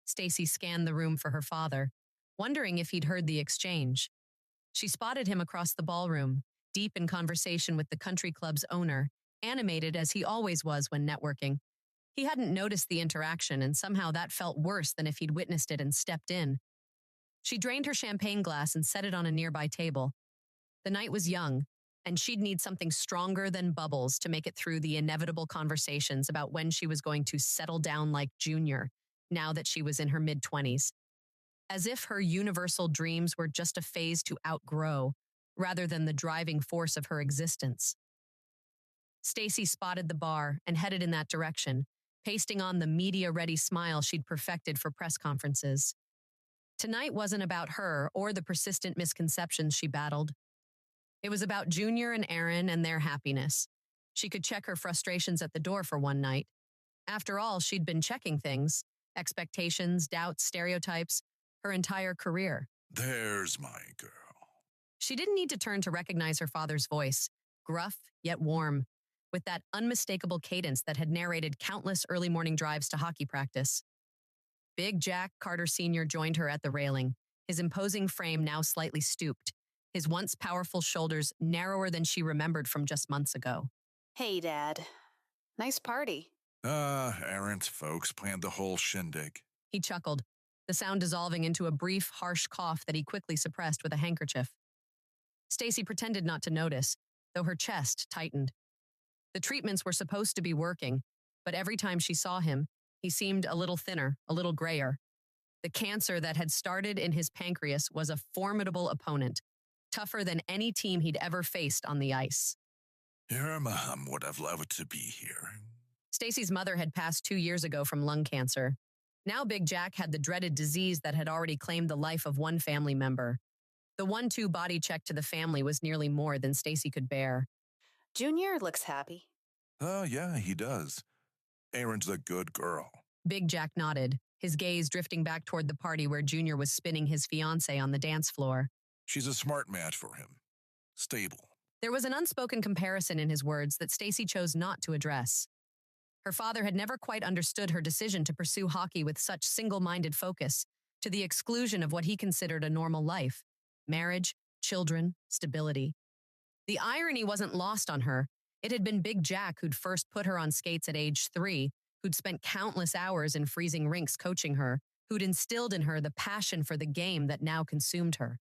Stacy scanned the room for her father, wondering if he'd heard the exchange. She spotted him across the ballroom, deep in conversation with the country club's owner, animated as he always was when networking. He hadn't noticed the interaction, and somehow that felt worse than if he'd witnessed it and stepped in. She drained her champagne glass and set it on a nearby table. The night was young, and she'd need something stronger than bubbles to make it through the inevitable conversations about when she was going to settle down like Junior, now that she was in her mid-20s. As if her universal dreams were just a phase to outgrow, rather than the driving force of her existence. Stacy spotted the bar and headed in that direction, pasting on the media-ready smile she'd perfected for press conferences. Tonight wasn't about her or the persistent misconceptions she battled. It was about Junior and Aaron and their happiness. She could check her frustrations at the door for one night. After all, she'd been checking things, expectations, doubts, stereotypes, her entire career. There's my girl. She didn't need to turn to recognize her father's voice, gruff yet warm, with that unmistakable cadence that had narrated countless early morning drives to hockey practice. Big Jack Carter Sr. joined her at the railing, his imposing frame now slightly stooped, his once powerful shoulders narrower than she remembered from just months ago. Hey, Dad. Nice party. Aaron's folks planned the whole shindig. He chuckled, the sound dissolving into a brief, harsh cough that he quickly suppressed with a handkerchief. Stacy pretended not to notice, though her chest tightened. The treatments were supposed to be working, but every time she saw him, he seemed a little thinner, a little grayer. The cancer that had started in his pancreas was a formidable opponent, tougher than any team he'd ever faced on the ice. Your mom would have loved to be here. Stacy's mother had passed 2 years ago from lung cancer. Now Big Jack had the dreaded disease that had already claimed the life of one family member. The 1-2 body check to the family was nearly more than Stacy could bear. Junior looks happy. Oh, yeah, he does. Aaron's a good girl. Big Jack nodded, his gaze drifting back toward the party where Junior was spinning his fiancée on the dance floor. She's a smart match for him. Stable. There was an unspoken comparison in his words that Stacy chose not to address. Her father had never quite understood her decision to pursue hockey with such single-minded focus, to the exclusion of what he considered a normal life: marriage, children, stability. The irony wasn't lost on her. It had been Big Jack who'd first put her on skates at age 3, who'd spent countless hours in freezing rinks coaching her, who'd instilled in her the passion for the game that now consumed her.